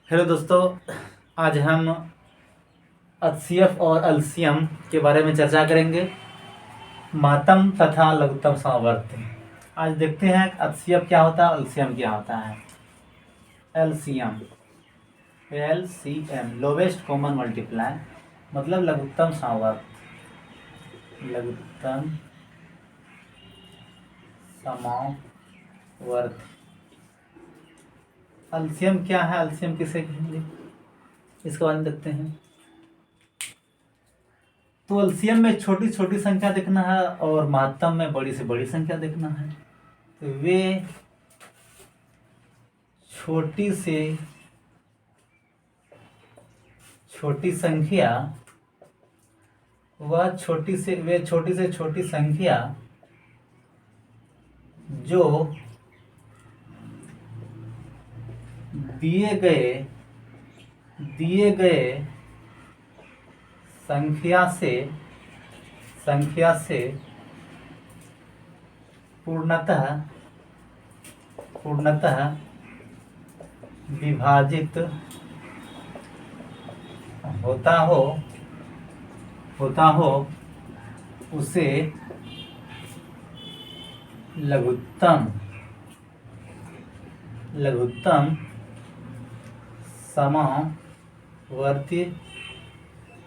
Hello दोस्तों, आज हम एचसीएफ और एलसीएम के बारे में चर्चा करेंगे। महत्तम तथा लघुत्तम समवर्ती। आज देखते हैं एचसीएफ क्या होता है, एलसीएम क्या होता है। LCM LCM lowest common multiply मतलब लघुत्तम समवर्त। लघुत्तम समवर्ती। एलसीएम क्या है, एलसीएम किसे कहेंगे, इसके बारे में देखते हैं। तो एलसीएम में छोटी छोटी संख्या देखना है और महत्तम में बड़ी से बड़ी संख्या देखना है। तो वे छोटी से छोटी संख्या छोटी से छोटी संख्या जो दिए गए संख्या से पूर्णतः विभाजित होता हो उसे लघुत्तम समवर्ती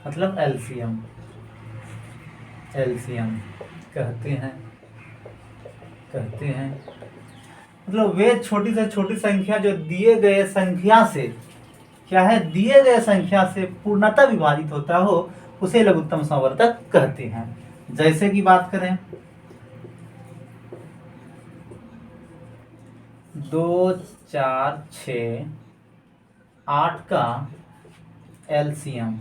मतलब एलसीएम कहते हैं। मतलब वे छोटी से छोटी संख्या जो दिए गए संख्या से पूर्णतः विभाजित होता हो उसे लघुत्तम समवर्तक कहते हैं। जैसे कि बात करें 2, 4, 6, 8 का एलसीएम।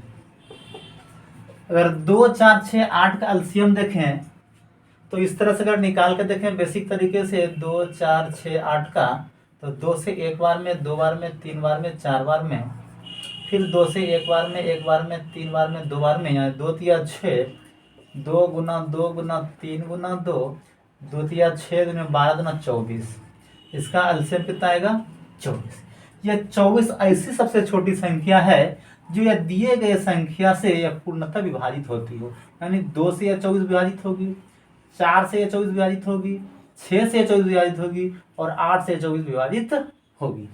अगर 2, 4, 6, 8 का एलसीएम देखें तो इस तरह से अगर निकाल कर देखें बेसिक तरीके से 2, 4, 6, 8 का, तो 2 से एक बार में, 2 बार में, 3 बार में, 4 बार में, फिर 2 से एक बार में, 3 बार में, 2 बार में, यानी 2 तिया 6, 2 गुना 2 गुना 3 गुना 2, 2 तिया 6 गुना 12 गुना 24। इसका एलसीएम कितना आएगा? 24। यह 24 ऐसी सबसे छोटी संख्या है जो यह दिए गए संख्या से यह पूर्णतः विभाजित होती हो। यानी 2 से यह 24 विभाजित होगी, 4 से यह 24 विभाजित होगी, 6 से यह 24 विभाजित होगी और 8 से यह 24 विभाजित होगी।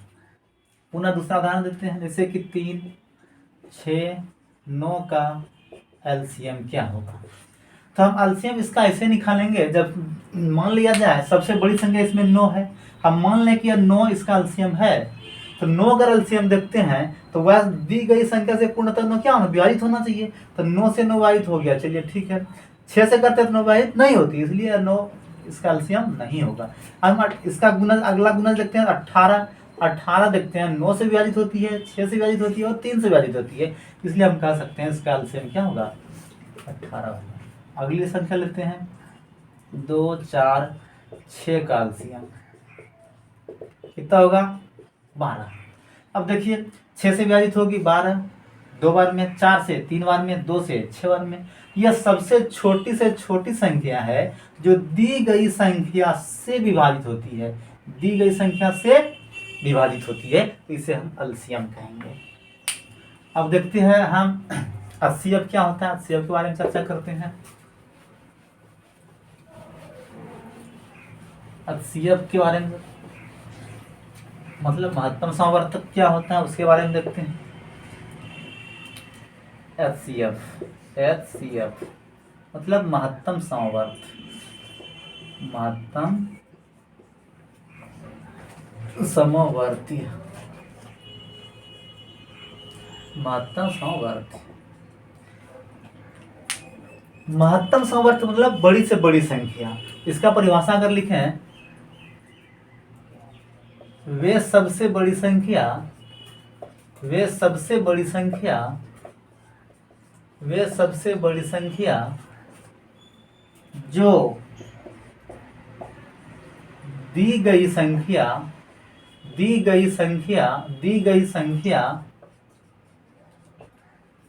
पुनः दूसरा उदाहरण देते हैं, जैसे कि 3, 6, 9 का एलसीएम क्या होगा। तो हम एलसीएम इसका ऐसे निकालेंगे, जब मान लिया जाए सबसे बड़ी संख्या इसमें 9 है, हम मान लें कि यह 9 इसका एलसीएम है, तो 9 अगर एलसीएम देखते हैं तो वह दी गई संख्या से पूर्णतः 9 क्या होना, विभाजित होना चाहिए। तो 9 से 9 विभाजित हो गया, चलिए ठीक है। 6 से करते तो 9 विभाजित नहीं होती, इसलिए 9 इसका एलसीएम नहीं होगा। हम इसका गुणज, अगला गुणज देखते हैं 18 देखते हैं, 9 से विभाजित होती है, 6 से विभाजित होती है और 3 से विभाजित होती है, इसलिए हम कह सकते हैं इसका एलसीएम क्या होगा, 18 होगा। अगली संख्या लेते हैं 2, 4, 6 का एलसीएम कितना होगा, 12। अब देखिए 6 से विभाजित होगी 12, 2 बार में, 4 से 3 बार में, 2 से 6 बार में। यह सबसे छोटी से छोटी संख्या है जो दी गई संख्या से विभाजित होती है, तो इसे हम एलसीएम कहेंगे। अब देखते हैं हम एचसीएफ क्या होता है, एचसीएफ के बारे में चर्चा करते हैं। एचसीएफ के बारे में मतलब महत्तम समवर्तक क्या होता है उसके बारे में देखते हैं। एचसीएफ मतलब महत्तम समवर्त, महत्तम समवर्त मतलब बड़ी से बड़ी संख्या। इसका परिभाषा अगर लिखें, वे सबसे बड़ी संख्या जो दी गई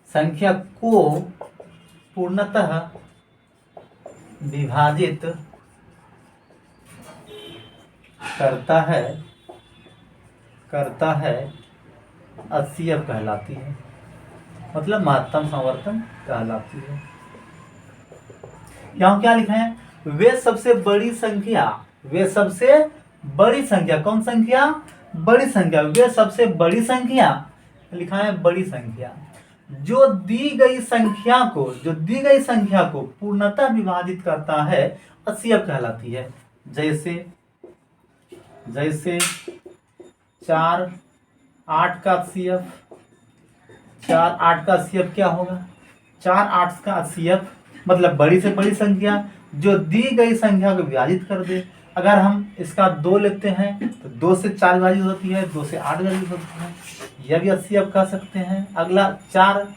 संख्या को पूर्णतः विभाजित करता है HCF कहलाती है, मतलब महत्तम संवर्तन कहलाती है। यहाँ क्या लिखा है, वे सबसे बड़ी संख्या, वे सबसे बड़ी संख्या, कौन संख्या, बड़ी संख्या, वे सबसे बड़ी संख्या, लिखा है बड़ी संख्या, जो दी गई संख्या को, जो दी गई संख्या को पूर्णतः विभाजित करता है, HCF कहलाती है। जैसे जैसे 4 8 का HCF, 4 8 का HCF क्या होगा, 4 8 का HCF मतलब बड़ी से बड़ी संख्या जो दी गई संख्या को विभाजित कर दे। अगर हम इसका 2 लेते हैं तो 2 से 4 विभाजित होती है, 2 से 8 विभाजित होती है, यह भी HCF कह सकते हैं। अगला 4,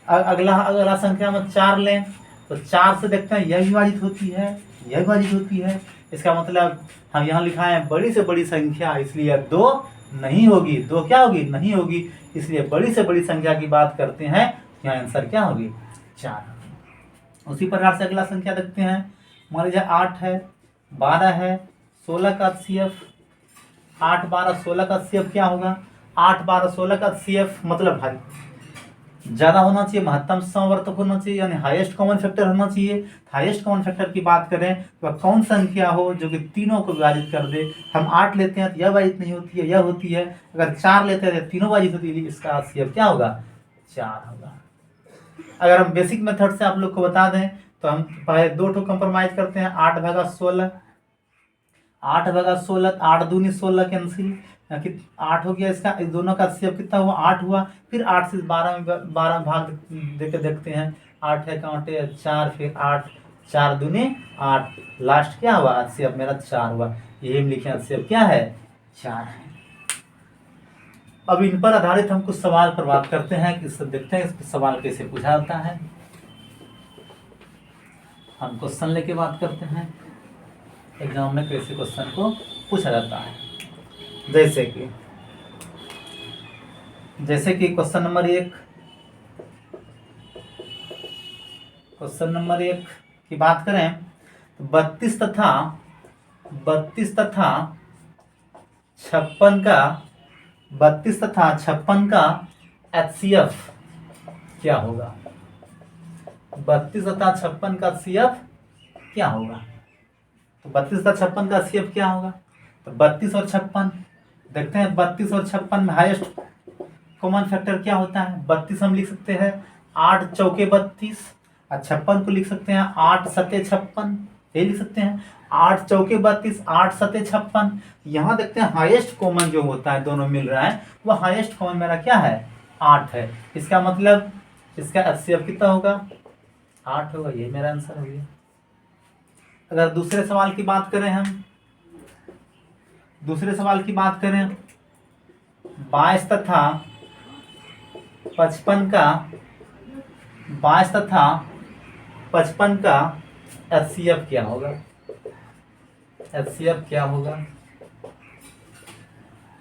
अगला संख्या में 4 लें तो 4 से देखते हैं यह विभाजित होती है, यह विभाजित होती है। इसका मतलब हम यहाँ लिखा है बड़ी से बड़ी संख्या, इसलिए 2 नहीं होगी, 2 क्या होगी, नहीं होगी, इसलिए बड़ी से बड़ी संख्या की बात करते हैं, यहाँ आंसर क्या होगी, 4। उसी प्रकार से अगला संख्या देखते हैं, मान लीजिए 8 है, 12 है, 16 का HCF, 8 12 16 का HCF क्या होगा, 8 12 16 का HCF मतलब भाई ज़्यादा होना चाहिए, महत्तम संवर्तक होना चाहिए, यानी हाईएस्ट कॉमन फैक्टर होना चाहिए। हाईएस्ट कॉमन फैक्टर की बात करें तो कौन संख्या हो जो कि तीनों को विभाजित कर दे। हम 8 लेते हैं तो यह विभाजित नहीं होती है, यह होती है। अगर 4 लेते हैं तो तीनों विभाजित होती है, इसका HCF क्या होगा, 4 होगा। अगर हम बेसिक मेथड से आप लोग को बता दें तो हम पहले 2 ठो कंप्रोमाइज करते हैं, 8 भागा 16, 8 भागा 16, 8 दूनी 16 कैंसिल, 8 हो गया, इसका इस दोनों का HCF कितना हुआ, 8 हुआ। फिर 8 से 12 में 12 भाग देकर देखते हैं, 8 है काउंटे 4, फिर 8, 4 दूनी 8, लास्ट क्या हुआ, HCF मेरा 4 हुआ। यही लिखे HCF क्या है, 4 है। अब इन पर आधारित हम कुछ सवाल पर बात करते हैं कि देखते हैं इस सवाल कैसे पूछा जाता है। हम क्वेश्चन लेके बात करते हैं एग्जाम में कैसे क्वेश्चन को पूछा जाता है। जैसे कि क्वेश्चन नंबर 1 की बात करें तो 32 तथा 56 का HCF क्या होगा, 32 तथा 56 का HCF क्या होगा। तो 32 तथा 56 का HCF क्या होगा, तो 32 और 56 देखते हैं। 32 और 56 में हाईएस्ट कॉमन फैक्टर क्या होता है, 32 हम लिख सकते हैं 8 चौके 32, और 56 को लिख सकते हैं 8 सते 56, ये लिख सकते हैं 8 चौके 32, 8 सते 56। यहाँ देखते हैं हाईएस्ट कॉमन जो होता है, दोनों मिल रहा है, वो हाईएस्ट कॉमन मेरा क्या है, 8 है। इसका मतलब इसका HCF कितना होगा, 8 होगा, ये मेरा आंसर हो गया। अगर दूसरे सवाल की बात करें, हम दूसरे सवाल की बात करें, 22 तथा 55 का HCF क्या होगा, HCF क्या होगा।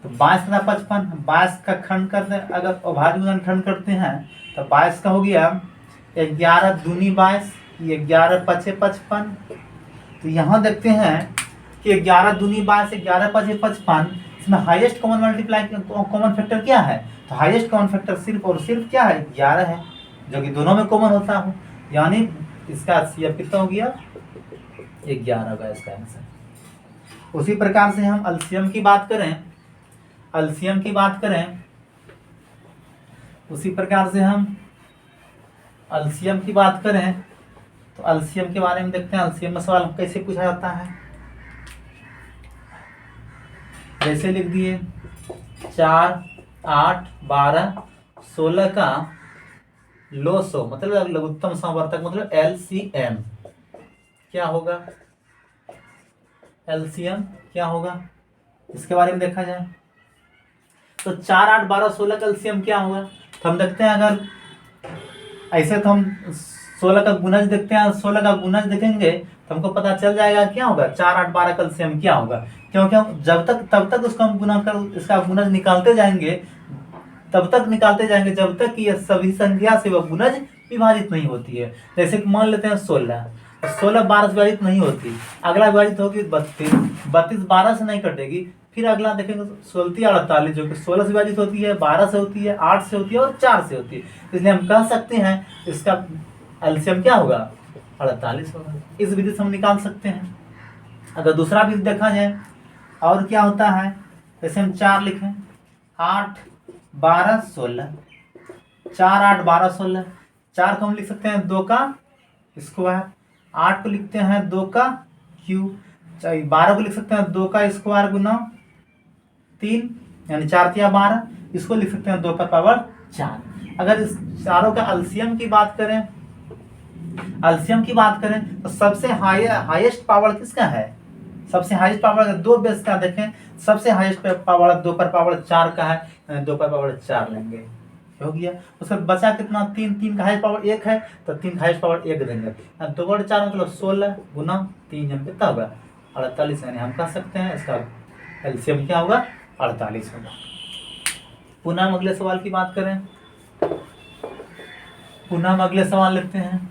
तो 22 तथा 55, 22 का खंड करते हैं, अगर अभाज्य खंड करते हैं तो 22 का हो गया 11 दूनी 22, 11 पचे 55। तो यहाँ देखते हैं कि 11 दूनी 22, 11 पचे 55, इसमें highest common multiply common factor क्या है, तो हाईएस्ट कॉमन फैक्टर सिर्फ और सिर्फ क्या है, 11 है, जो कि दोनों में कॉमन होता हो, यानी इसका HCF कितना हो गया, 11 होगा इसका आंसर। उसी प्रकार से हम LCM की बात करें, उसी प्रकार से हम LCM की बात करें तो LCM के बारे में देखते हैं। LCM में सवाल कैसे पूछा जाता है, जैसे लिख दिए 4 8 12 16 का लोसो मतलब लघुत्तम संवर्तक मतलब LCM क्या होगा, LCM क्या होगा, इसके बारे में देखा जाए तो 4 8 12 16 का LCM क्या होगा। तो हम देखते हैं, अगर ऐसे तो हम 16 का गुणज देखते हैं, 16 का गुणज देखेंगे तो हमको पता चल जाएगा क्या होगा, 4 8 12 का LCM क्या होगा, क्योंकि हम तब तक उसका हम गुना कर इसका गुणज निकालते जाएंगे, तब तक निकालते जाएंगे जब तक कि यह सभी संख्या से वह गुणज विभाजित नहीं होती है। जैसे कि मान लेते हैं 16 12 से विभाजित नहीं होती, अगला विभाजित होगी 32 12 से नहीं कटेगी, फिर अगला देखेंगे 16 जो कि 16 से विभाजित होती है, 12 से होती है, 8 से होती है और 4 से होती है। इसलिए हम कह सकते हैं इसका एलसीएम क्या होगा, 48 होगा। इस विधि से हम निकाल सकते हैं। अगर दूसरा विधि देखा जाए और क्या होता है, जैसे हम 4 लिखें, 8 12 16, 4 8 12 16। 4 को हम लिख सकते हैं 2 का स्क्वायर, 8 को लिखते हैं 2 का क्यूब, 12 को लिख सकते हैं 2 का स्क्वायर गुना 3, यानी 4 तिया 12। इसको लिख सकते हैं 2 का पावर 4। अगर इस चारों का एलसीएम की बात करें तो सबसे हाईएस्ट पावर किसका है, सबसे हाईएस्ट पावर अगर 2 बेस का देखें, सबसे हाईएस्ट पावर 2 पर पावर 4 का है, 2 पर पावर 4 लेंगे, हो गया। उसका बचा कितना, 3 का हाईएस्ट पावर 1 है तो 3 का हाईएस्ट पावर 1 देंगे। 2 पर 4 मतलब 16 गुना 3 जन कितना होगा, 48। यानी हम कह सकते हैं इसका एलसीएम क्या होगा, 48 होगा। पुनः हम अगले सवाल की बात करें, पुनः हम अगले सवाल लेते हैं।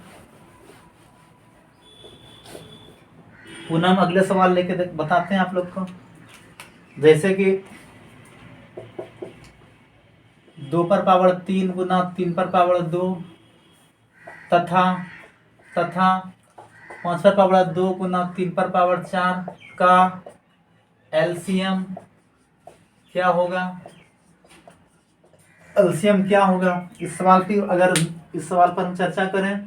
पुनः हम अगले सवाल लेके बताते हैं आप लोग को। जैसे कि 2 पर पावर 3 गुना 3 पर पावर 2 तथा 5 पर पावर 2 गुना 3 पर पावर 4 का एलसीएम क्या होगा, एलसीएम क्या होगा। इस सवाल पर हम चर्चा करें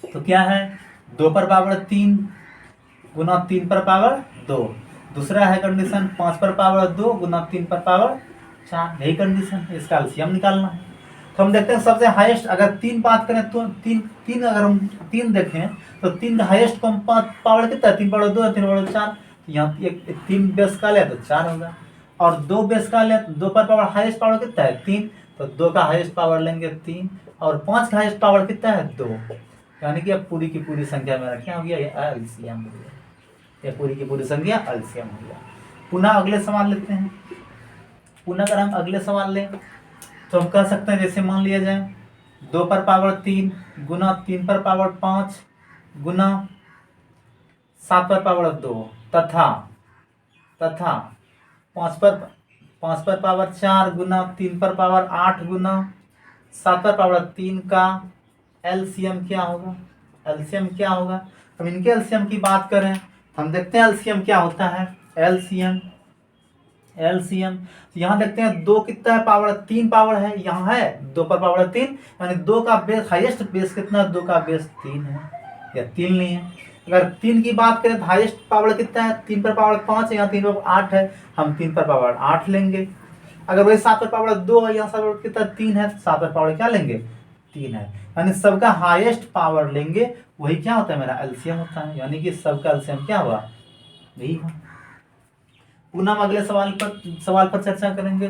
तो क्या है, 2 पर पावर 3 गुना 3 पर पावर 2। दूसरा है कंडीशन 5 पर पावर 2 गुना 3 पर पावर 4, यही कंडीशन है, इसका एलसीएम निकालना है। तो हम देखते हैं सबसे हाईएस्ट, अगर 3 बात करें तो 3 अगर हम 3 देखें तो 3 का हाईएस्ट को हम पावर कितना है, 3 पावर 2 है, 3 पावर 4, यहाँ 3 बेस का ले तो 4 होगा। और 2 बेस का ले, 2 पर पावर हाईएस्ट पावर कितना है 3, तो 2 का हाईएस्ट पावर लेंगे 3, और 5 का हाईएस्ट पावर कितना है 2, यानी कि अब पूरी की पूरी संख्या मेरा क्या हो गया, ये एलसीएम हो गया, ये पूरी की पूरी संख्या एलसीएम हो गया। पुनः अगले सवाल लेते हैं। पुनः अगर हम अगले सवाल लें तो हम कह सकते हैं, जैसे मान लिया जाए 2 पर पावर 3 गुना 3 पर पावर 5 गुना 7 पर पावर 2 तथा 5 पर पावर 4 गुना 3 पर पावर 8 गुना 7 पर पावर 3 का एलसीएम क्या होगा, एलसीएम क्या होगा। हम इनके एलसीएम की बात करें, हम देखते हैं एलसीएम क्या होता है। एलसीएम यहाँ देखते हैं 2 कितना है, पावर 3 पावर है, यहाँ है 2 पर पावर 3, यानी 2 का बेस, हाईएस्ट बेस कितना, 2 का बेस 3 है या 3 नहीं है। अगर 3 की बात करें तो हाईएस्ट पावर कितना है, 3 पर पावर 5 है, यहाँ 3 पर 8 है, हम 3 पर पावर 8 लेंगे। अगर वही 7 पर पावर 2 है, यहाँ 7 पर कितना 3 है, 7 पर पावर क्या लेंगे 3 है, यानी सबका हाईएस्ट पावर लेंगे, वही क्या होता है मेरा एलसीएम होता है, यानी कि सबका एलसीएम क्या हुआ, यही है। पुनः हम अगले सवाल पर चर्चा करेंगे।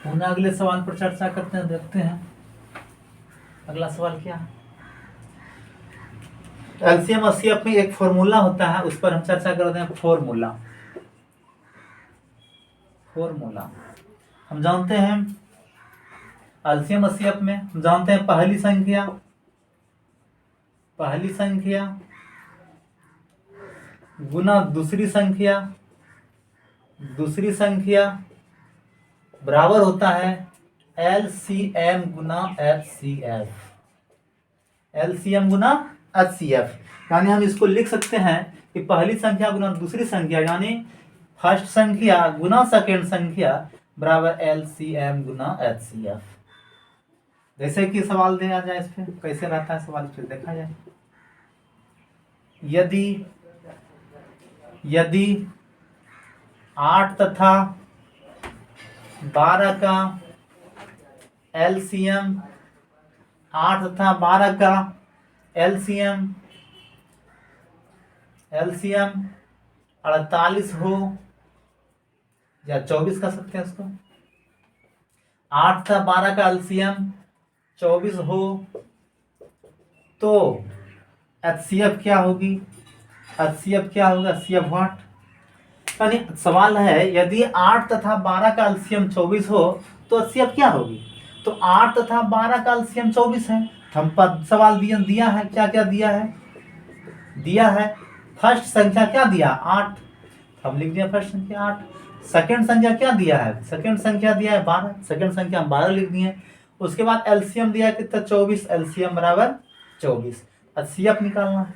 पुनः अगले सवाल पर चर्चा करते हैं, देखते हैं अगला सवाल क्या है। एलसीएम एचसीएफ में एक फॉर्मूला होता है, उस पर हम चर्चा करते हैं। फॉर्मूला हम जानते हैं एलसीएम एचसीएफ में हम जानते हैं पहली संख्या गुना दूसरी संख्या बराबर होता है एलसीएम गुना एचसीएफ। एलसीएम गुना एचसीएफ, यानी हम इसको लिख सकते हैं कि पहली संख्या गुना दूसरी संख्या, यानी फर्स्ट संख्या गुना सेकेंड संख्या बराबर एलसीएम गुना एचसीएफ। जैसे कि सवाल दिया जाए, इस पे कैसे रहता है सवाल, फिर देखा जाए। यदि 8 तथा 12 का एलसीएम 8 तथा 12 का एलसीएम 48 हो, या 24 कर सकते हैं इसको। 8 तथा 12 का एलसीएम 24 हो तो एचसीएफ क्या होगी, एचसीएफ क्या होगा, एचसीएफ व्हाट। यानी सवाल है यदि 8 तथा 12 का एलसीएम 24 हो तो एचसीएफ क्या होगी। तो 8 तथा 12 का एलसीएम 24 है, हम सवाल दिया है, क्या क्या दिया है, दिया है। फर्स्ट संख्या क्या दिया, 8, हम लिख दिया फर्स्ट संख्या 8। सेकंड संख्या क्या दिया है, सेकंड संख्या दिया है 12, सेकंड संख्या हम 12 लिख दिए। उसके बाद एलसीएम दिया है कितना, 24, एलसीएम बराबर 24। एचसीएफ निकालना है,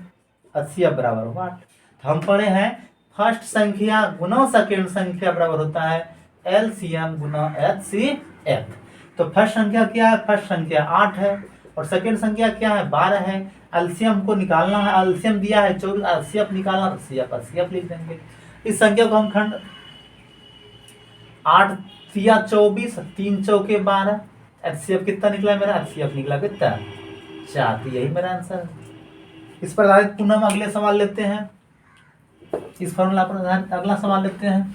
एचसीएफ बराबर 8। तो हम पढ़े हैं फर्स्ट संख्या गुना सेकंड संख्या बराबर होता है एलसीएम गुना एचसीएफ। तो फर्स्ट संख्या क्या है, फर्स्ट संख्या 8 है और सेकंड संख्या क्या है, 12 है। एलसीएम को निकालना है, एलसीएम दिया है 24, एचसीएफ निकालना तो सीएफ एचसीएफ लिख देंगे। इस संख्या को हम खंड 8 तिया 24, 3 चौके 12, एचसीएफ कितना निकला मेरा, एचसीएफ निकला कितना 4। तो यही मेरा आंसर है। इस पर आधारित पुनः हम अगले सवाल लेते हैं, इस फॉर्मूला पर आधारित अगला सवाल लेते हैं।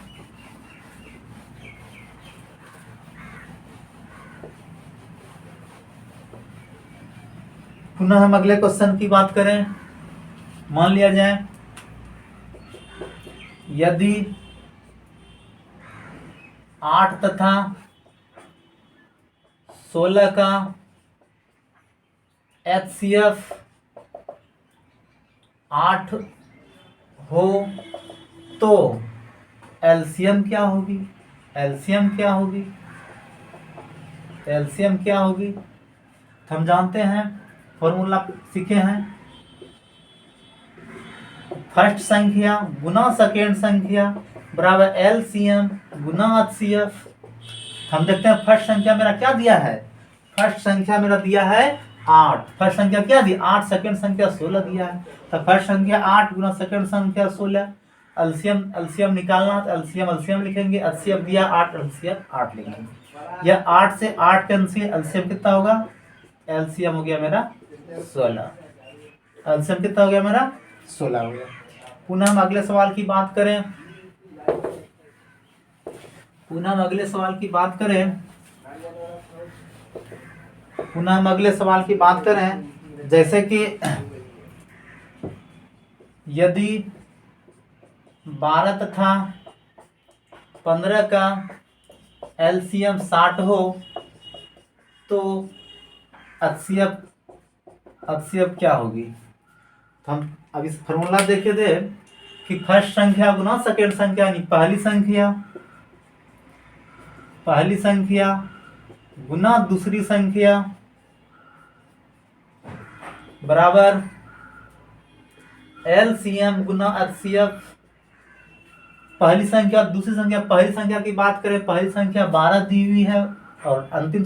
पुनः हम अगले क्वेश्चन की बात करें, मान लिया जाए यदि 8 तथा 16 का एचसीएफ 8 हो तो एलसीएम क्या होगी, एलसीएम क्या होगी, एलसीएम क्या होगी। तो हम जानते हैं, फॉर्मूला सीखे हैं, फर्स्ट संख्या गुना सेकेंड संख्या बराबर एलसीएम गुना एचसीएफ। हम देखते हैं फर्स्ट संख्या मेरा क्या दिया है, फर्स्ट संख्या मेरा दिया है 8, फर्स्ट संख्या क्या दी 8, सेकंड संख्या 16 दिया है। तो फर्स्ट संख्या 8 गुना सेकंड संख्या 16, एलसीएम एलसीएम निकालना तो एलसीएम एलसीएम लिखेंगे, एचसीएफ दिया 8, एलसीएफ 8 लिखेंगे। यह 8 से 8 कैंसिल, एलसीएम कितना होगा, एलसीएम हो गया मेरा 16, एलसीएम कितना हो गया मेरा 16 हो गया। पुनः हम अगले सवाल की बात करें, पुनः हम अगले सवाल की बात करें, पुनः हम अगले सवाल की बात करें, जैसे कि यदि 12 तथा 15 का एलसीएम 60 हो तो एचसीएफ क्या होगी। तो हम अब इस फॉर्मूला देखे थे कि फर्स्ट संख्या गुना सेकेंड संख्या, यानी पहली संख्या गुना दूसरी संख्या बराबर एलसीएम गुना एचसीएफ। पहली संख्या दूसरी संख्या, पहली संख्या की बात करें, पहली संख्या 12 दी हुई है और अंतिम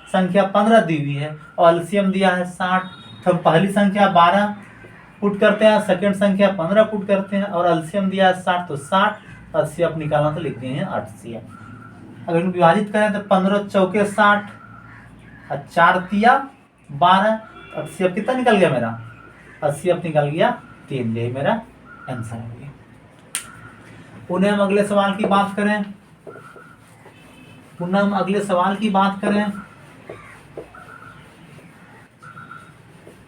संख्या 15 दी हुई है और एलसीएम दिया है 60। तो हम पहली संख्या 12 पुट करते हैं, सेकंड संख्या 15 पुट करते हैं और एलसीएम दिया है 60, तो 60 एचसीएफ निकालना तो लिख दिए हैं 8सीएफ। अगर इनको विभाजित करें तो 15 चौके 60 और 4 तिया 12, एचसीएफ कितना निकल गया मेरा, एचसीएफ निकल गया 3, ये मेरा आंसर हो गया। पुनः हम अगले सवाल की बात करें, पुनः हम अगले सवाल की बात करें,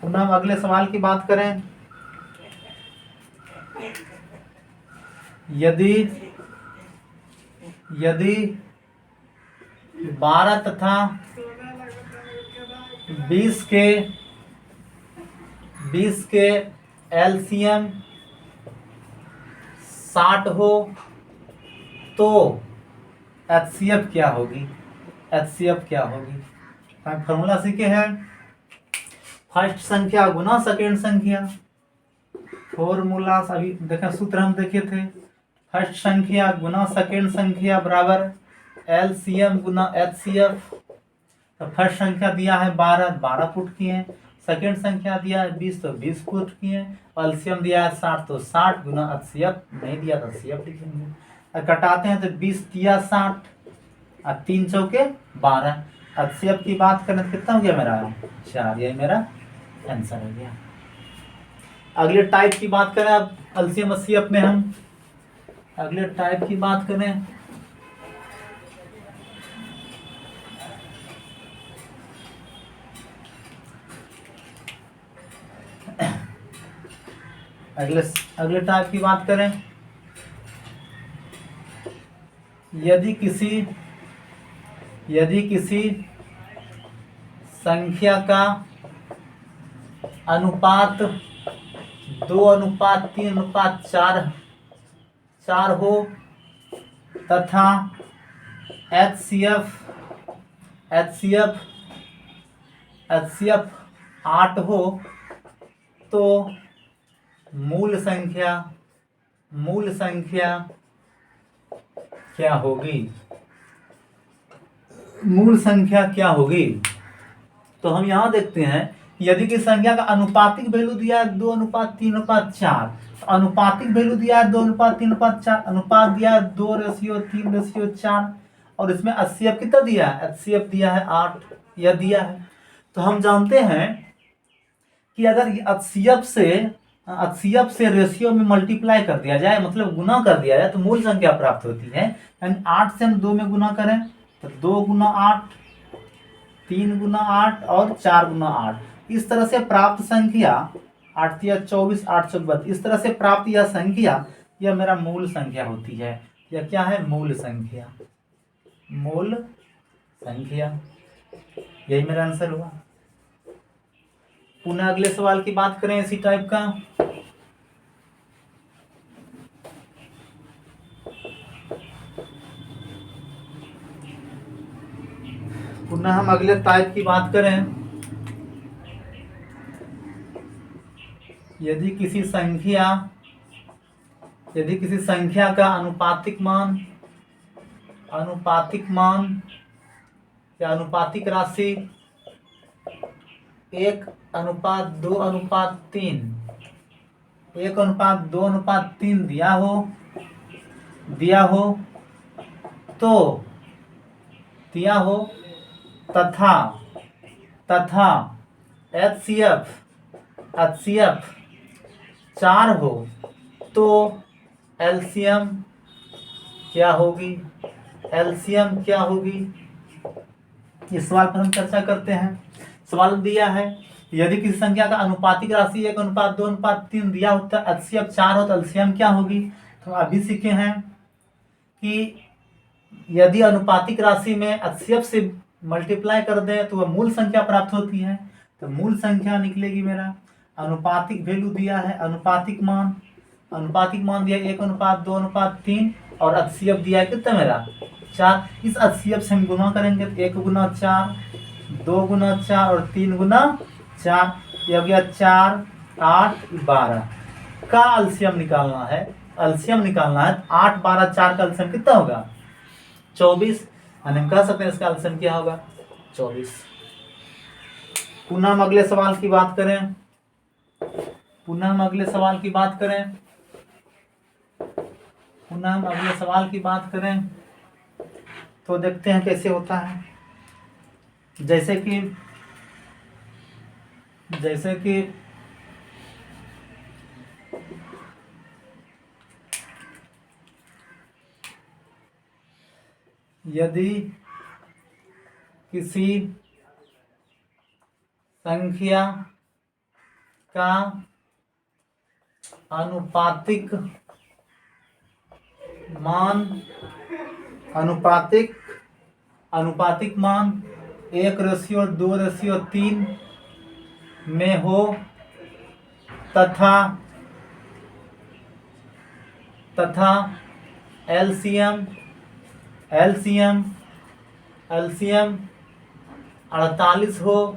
पुनः हम अगले सवाल की बात करें, यदि 12 तथा 20 के एलसीएम 60 हो तो एचसीएफ क्या होगी, एचसीएफ क्या होगी। फॉर्मूला सीखे हैं, फर्स्ट संख्या गुना सेकेंड संख्या, फॉर्मूला अभी देखा, सूत्र हम देखे थे, फर्स्ट संख्या गुना सेकेंड संख्या बराबर एलसीएम गुना एचसीएफ। तो फर्स्ट संख्या दिया है 12 पुट किए, सेकेंड संख्या दिया है 20 तो 20 पुट किए, एलसीएम दिया है 60 तो 60 गुना एचसीएफ नहीं दिया तो एचसीएफ लिखेंगे। कटाते हैं तो 20 तिया 60 और 3 चौके 12, एचसीएफ की बात करें तो कितना हो गया मेरा 4, यही मेरा आंसर हो गया। अगले टाइप की बात करें, अब एलसीएम एचसीएफ में हम अगले टाइप की बात करें, अगले टाइप की बात करें, यदि किसी संख्या का अनुपात 2:3:4 हो तथा HCF 8 हो तो मूल संख्या क्या होगी? मूल संख्या क्या होगी? तो हम यहाँ देखते हैं यदि किसी संख्या का अनुपातिक वैल्यू दिया है 2:3:4, अनुपातिक वैल्यू दिया है 2:3:4, अनुपात दिया है 2:3:4 और इसमें HCF कितना दिया है? HCF दिया है 8, यह दिया है। तो हम जानते हैं कि अगर HCF से रेशियो में मल्टीप्लाई कर दिया जाए, मतलब गुना कर दिया जाए, तो मूल संख्या प्राप्त होती है। यानी 8 से हम 2 में गुना करें तो 2 × 8, 3 × 8 और 4 × 8, इस तरह से प्राप्त संख्या 8 × 24, 8 × 32, इस तरह से प्राप्त यह संख्या, यह मेरा मूल संख्या होती है। यह क्या है? मूल संख्या। यही मेरा आंसर हुआ। पुनः अगले सवाल की बात करें इसी टाइप का। पुनः हम अगले टाइप की बात करें, यदि किसी संख्या का अनुपातिक या अनुपातिक राशि 1:2:3 दिया हो तथा HCF 4 हो तो LCM क्या होगी? इस सवाल पर हम चर्चा करते हैं। सवाल दिया है यदि किसी संख्या का अनुपातिक राशि 1:2:3 दिया होता है, HCF 4 हो तो LCM क्या होगी? तो अभी सीखे हैं कि यदि अनुपातिक राशि में HCF से मल्टीप्लाई कर दें तो वह मूल संख्या प्राप्त होती है। तो मूल संख्या निकलेगी मेरा, अनुपातिक वैल्यू दिया है, अनुपातिक मान दिया 1:2:3 और HCF दिया है कितना मेरा? 4। इस HCF से हम गुना करेंगे तो 1 × 4, 2 × 4 और 3 × 4, यह हो गया 4, 8, 12 का LCM निकालना है। 8, 12, 4 का LCM कितना होगा? 24। हम कह सकते हैं इसका LCM क्या होगा? 24। पुनः हम अगले सवाल की बात करें तो देखते हैं कैसे होता है। जैसे कि यदि किसी संख्या का अनुपातिक मान 1:2:3 में हो तथा LCM 48 हो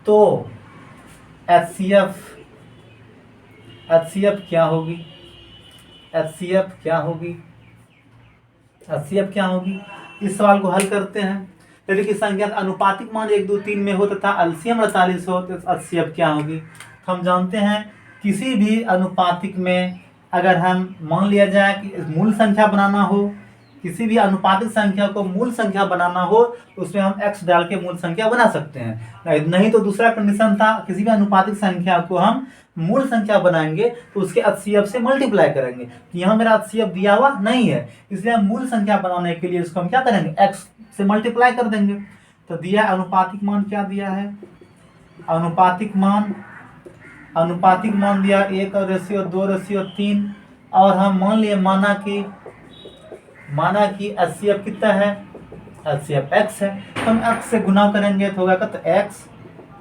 तो HCF क्या होगी? इस सवाल को हल करते हैं। यदि किसी संख्या का अनुपातिक मान 1, 2, 3 में हो तथा LCM 48 हो तो HCF क्या होगी? हम जानते हैं किसी भी अनुपातिक में अगर हम मान लिया जाए कि मूल संख्या बनाना हो, किसी भी अनुपातिक संख्या को मूल संख्या बनाना हो तो उसमें हम x डाल के मूल संख्या बना सकते हैं। नहीं तो दूसरा कंडीशन था, किसी भी अनुपातिक संख्या को हम मूल संख्या बनाएंगे तो उसके HCF से मल्टीप्लाई करेंगे। यहाँ मेरा HCF दिया हुआ नहीं है, इसलिए हम मूल संख्या बनाने के लिए इसको हम क्या करेंगे? x से मल्टीप्लाई कर देंगे। तो दिया अनुपातिक मान क्या दिया है? अनुपातिक मान दिया 1:2:3 और हम माना कि HCF कितना है? HCF x है। तो हम x से गुना करेंगे तो होगा तो x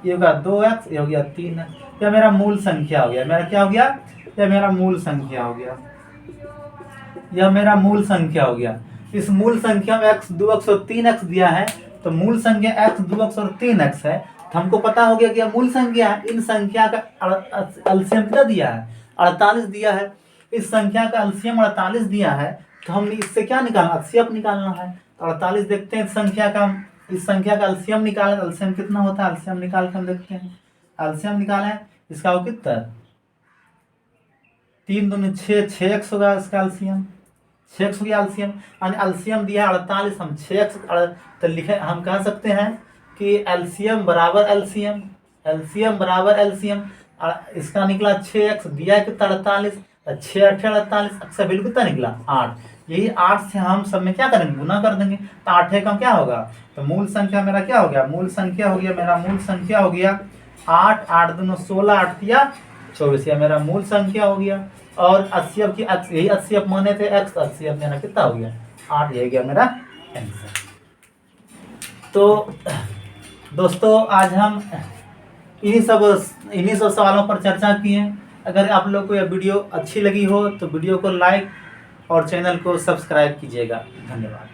ये हो गया 2x, ये हो गया 3x। यह मेरा मूल संख्या हो गया। मेरा क्या हो गया? यह मेरा मूल संख्या हो गया। यह मेरा मूल संख्या हो गया। इस मूल संख्या में x 2x और 3x दिया है, तो मूल संख्या x 2x और 3x है। तो हमको पता हो गया कि यह मूल संख्या है। इन संख्या का एलसीएम कितना दिया है? 48 दिया है। इस संख्या का एलसीएम 48 दिया है, तो हमने इससे क्या निकालना? HCF निकालना है। तो 48 देखते हैं, इस संख्या का एलसीएम निकालें। एलसीएम कितना होता है? एलसीएम निकाल कर हम देखते हैं। एलसीएम निकालें, इसका हो कितना? 3 दूनी 6, 6x होगा इसका एलसीएम। 6x हो गया एलसीएम। यानी एलसीएम दिया 48, हम 6x तो लिखे, हम कह सकते हैं कि एलसीएम बराबर एलसीएम, एलसीएम बराबर एलसीएम। इसका निकला 6x, दिया कितना? 48। 6 8 48, अक्सर बिल्कुल कितना निकला? 8। यही 8 से हम सब में क्या करेंगे? गुना कर देंगे। तो 8 का क्या होगा? तो मूल संख्या मेरा क्या हो गया? मूल संख्या हो गया, मेरा मूल संख्या हो गया 8। 8 दूनो 16, 8 या 24, यह मेरा मूल संख्या हो गया। और HCF की यही HCF माने थे x, HCF मेरा कितना हो गया? 8। यह गया मेरा आंसर। तो दोस्तों आज हम इन्हीं सब सवालों पर चर्चा किए। अगर आप लोग को यह वीडियो अच्छी लगी हो तो वीडियो को लाइक और चैनल को सब्सक्राइब कीजिएगा। धन्यवाद।